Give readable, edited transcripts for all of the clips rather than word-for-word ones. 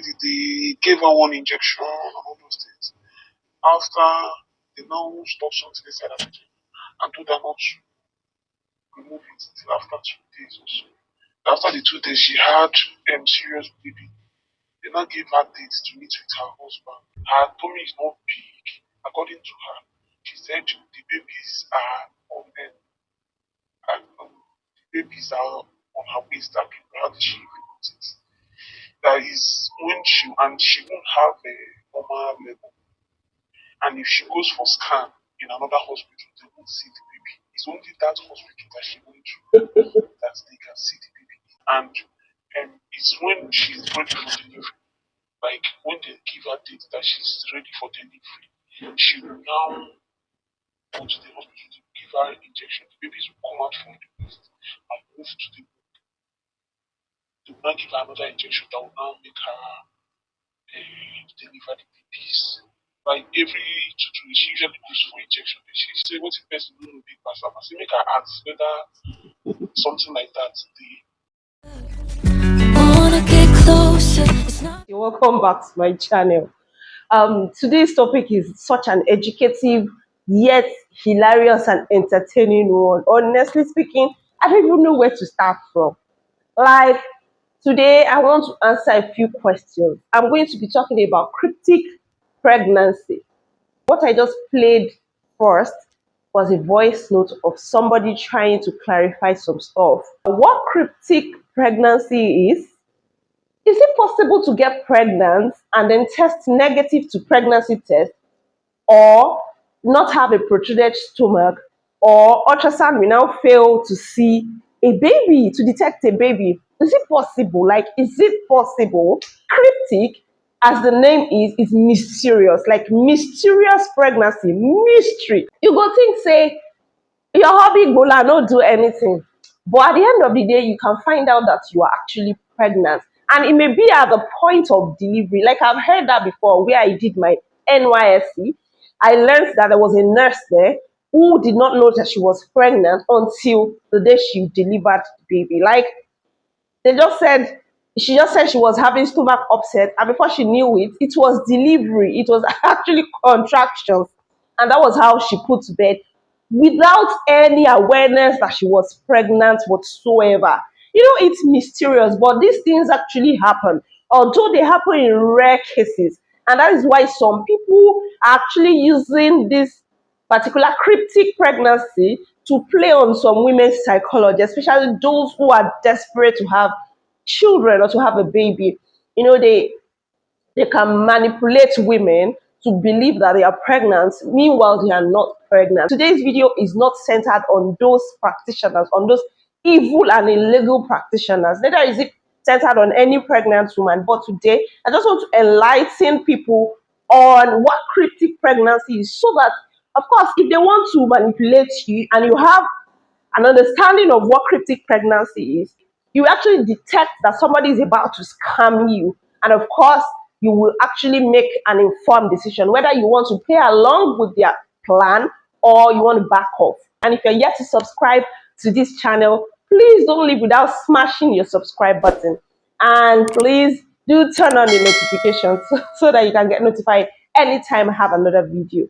they gave her one injection and all those things. After they now stopped something inside her vagina and told her not to remove it till after 2 days or so. After the 2 days, she had serious bleeding. They now gave her dates to meet with her husband. Her tummy is not big. According to her, she said the babies are on them. And, the babies are on her waist. And how did she even put it? That is when she won't have a normal level. And if she goes for scan in another hospital, they won't see the baby. It's only that hospital that she went to that they can see the baby. And it's when she's ready for delivery. Like when they give her date that she's ready for delivery, she will now go to the hospital to give her an injection. The babies will come out from the waist and move to the womb. They will now give her another injection that will now make her deliver the babies. Like every 2 weeks, she usually goes for injection. She say, "What if person don't know big pass?" I say, make her ask whether something like that. Welcome back to my channel. Today's topic is such an educative yet hilarious and entertaining one. Honestly speaking, I don't even know where to start from. Like today, I want to answer a few questions. I'm going to be talking about cryptic pregnancy. What I just played first was a voice note of somebody trying to clarify some stuff. What cryptic pregnancy is it possible to get pregnant and then test negative to pregnancy test, or not have a protruded stomach, or ultrasound will now fail to see a baby, to detect a baby? Is it possible? Like, is it possible? Cryptic, as the name is mysterious, like mysterious pregnancy, mystery. You go think, say, your hobby gbola no do anything, but at the end of the day you can find out that you are actually pregnant, and it may be at the point of delivery. Like I've heard that before, where I did my NYSC. I learned that there was a nurse there who did not know that she was pregnant until the day she delivered the baby. Like they just said, she just said she was having stomach upset, and before she knew it, it was delivery. It was actually contractions, and that was how she put to bed without any awareness that she was pregnant whatsoever. You know, it's mysterious, but these things actually happen, although they happen in rare cases, and that is why some people are actually using this particular cryptic pregnancy to play on some women's psychology, especially those who are desperate to have children or to have a baby. You know, they can manipulate women to believe that they are pregnant, meanwhile they are not pregnant. Today's video is not centered on those practitioners, on those evil and illegal practitioners. Neither is it centered on any pregnant woman. But today, I just want to enlighten people on what cryptic pregnancy is, so that, of course, if they want to manipulate you and you have an understanding of what cryptic pregnancy is, you actually detect that somebody is about to scam you. And of course, you will actually make an informed decision whether you want to play along with their plan or you want to back off. And if you're yet to subscribe to this channel, please don't leave without smashing your subscribe button. And please do turn on the notifications so that you can get notified anytime I have another video.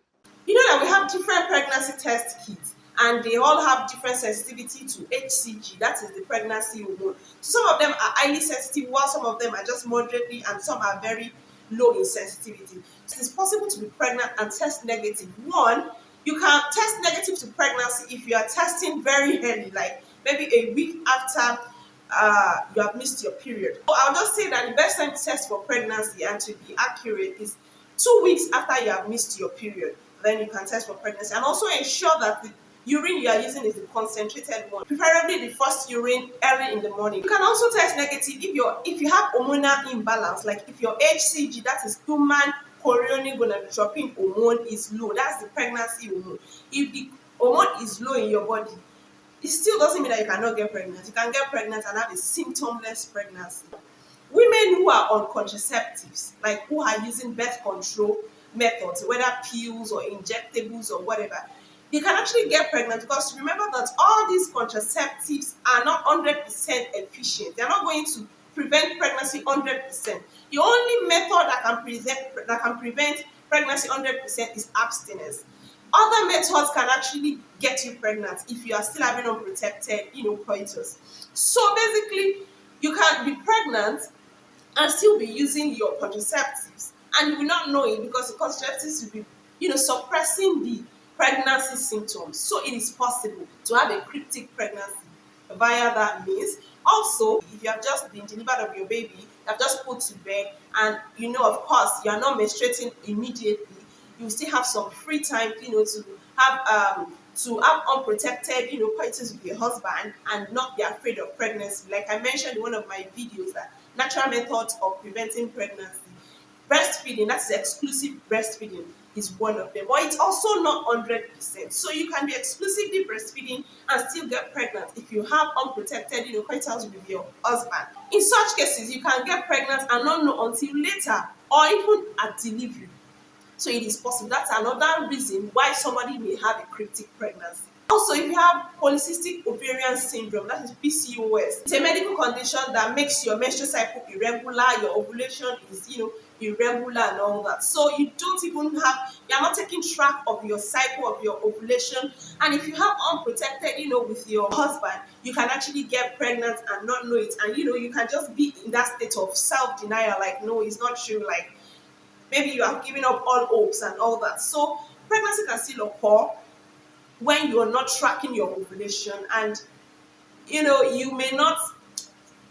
You know that we have different pregnancy test kits, and they all have different sensitivity to HCG, that is the pregnancy hormone. So some of them are highly sensitive, while some of them are just moderately, and some are very low in sensitivity. So it's possible to be pregnant and test negative. One, you can test negative to pregnancy if you are testing very early, like maybe a week after you have missed your period. So I'll just say that the best time to test for pregnancy and to be accurate is 2 weeks after you have missed your period. Then you can test for pregnancy, and also ensure that the urine you are using is the concentrated one, preferably the first urine early in the morning. You can also test negative if you have hormonal imbalance, like if your HCG, that is human chorionic gonadotropin hormone, is low. That's the pregnancy hormone. If the hormone is low in your body, it still doesn't mean that you cannot get pregnant. You can get pregnant and have a symptomless pregnancy. Women who are on contraceptives, like who are using birth control methods, whether pills or injectables or whatever, they can actually get pregnant, because remember that all these contraceptives are not 100% efficient. They're not going to prevent pregnancy 100%. The only method that can prevent pregnancy 100% is abstinence. Other methods can actually get you pregnant if you are still having unprotected, coitus. So basically, you can be pregnant and still be using your contraceptives, and you will not know it because the contraceptives will be, suppressing the pregnancy symptoms. So it is possible to have a cryptic pregnancy via that means. Also, if you have just been delivered of your baby, you have just put to bed, and of course, you are not menstruating immediately, you still have some free time, to have unprotected, coitus with your husband and not be afraid of pregnancy. Like I mentioned in one of my videos, that natural methods of preventing pregnancy, breastfeeding, that's exclusive breastfeeding, is one of them. But it's also not 100%. So you can be exclusively breastfeeding and still get pregnant if you have unprotected, coitus with your husband. In such cases, you can get pregnant and not know until later, or even at delivery. So it is possible. That's another reason why somebody may have a cryptic pregnancy. Also, if you have polycystic ovarian syndrome, that is PCOS, it's a medical condition that makes your menstrual cycle irregular, your ovulation is, irregular and all that. So you don't even you're not taking track of your cycle, of your ovulation. And if you have unprotected, with your husband, you can actually get pregnant and not know it. And, you can just be in that state of self-denial, like, no, it's not true, like, maybe you have given up all hopes and all that. So pregnancy can still occur when you are not tracking your ovulation, and you may not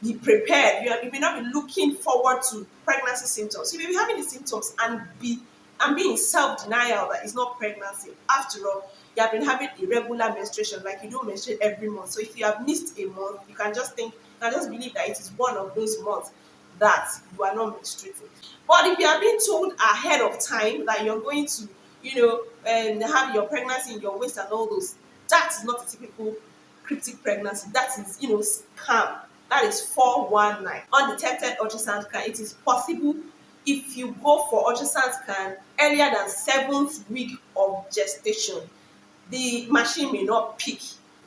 be prepared. You may not be looking forward to pregnancy symptoms. You may be having the symptoms and be in self-denial that it's not pregnancy. After all, you have been having irregular menstruation, like you don't menstruate every month. So if you have missed a month, you can just believe that it is one of those months that you are not menstruating. But if you are being told ahead of time that you're going to, have your pregnancy in your waist and all those, that is not a typical cryptic pregnancy. That is, scam. That is 419. Undetected ultrasound scan. It is possible if you go for ultrasound scan earlier than 7th week of gestation. The machine may not pick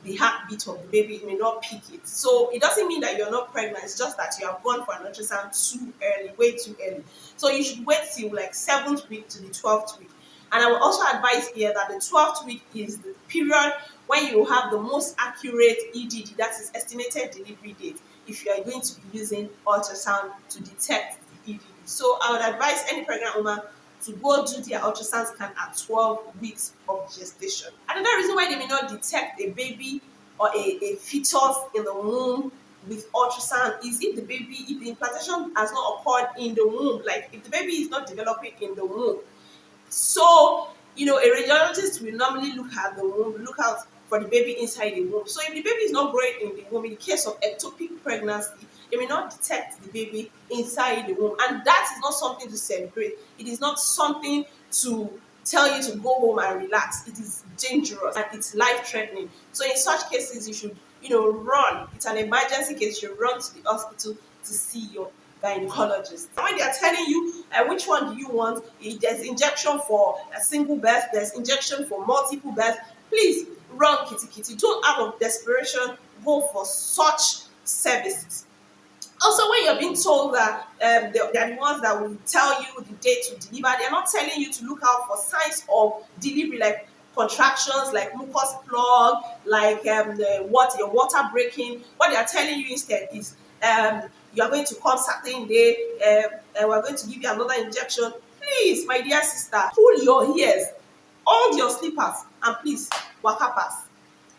the heartbeat of the baby, it may not pick it. So it doesn't mean that you're not pregnant, it's just that you have gone for an ultrasound too early, way too early. So you should wait till like 7th week to the 12th week. And I will also advise here that the 12th week is the period when you have the most accurate EDD, that is estimated delivery date, if you are going to be using ultrasound to detect the EDD. So I would advise any pregnant woman to go do their ultrasound scan at 12 weeks of gestation. Another reason why they may not detect a baby or a fetus in the womb with ultrasound is if the implantation has not occurred in the womb, like if the baby is not developing in the womb. So, a radiologist will normally look at the womb, look out for the baby inside the womb. So if the baby is not growing in the womb, in the case of ectopic pregnancy, they may not detect the baby inside the womb. And that is not something to celebrate. It is not something to tell you to go home and relax. It is dangerous and it's life-threatening. So in such cases, you should, run. It's an emergency case. You should run to the hospital to see your gynecologist. When they are telling you which one do you want, there's injection for a single birth, there's injection for multiple births, please run kitty kitty. Don't, out of desperation, go for such services. Also, when you're being told that they're the ones that will tell you the date to deliver, they're not telling you to look out for signs of delivery, like contractions, like mucus plug, like your water breaking. What they are telling you instead is you are going to come certain day, we're going to give you another injection. Please, my dear sister, pull your ears, hold your slippers, and please, waka pass.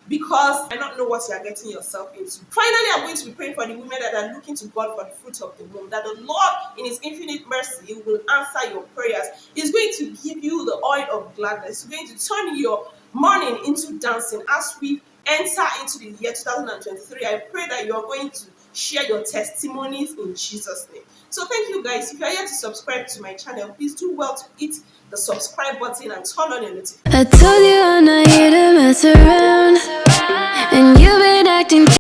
Because I don't know what you are getting yourself into. Finally, I'm going to be praying for the women that are looking to God for the fruit of the womb, that the Lord, in His infinite mercy, will answer your prayers. He's going to give you the oil of gladness. He's going to turn your mourning into dancing. As we enter into the year 2023, I pray that you are going to share your testimonies in Jesus' name. So thank you guys. If you are here to subscribe to my channel, please do well to hit the subscribe button and turn on your notifications. I told you I'm not here to mess around, and you've been acting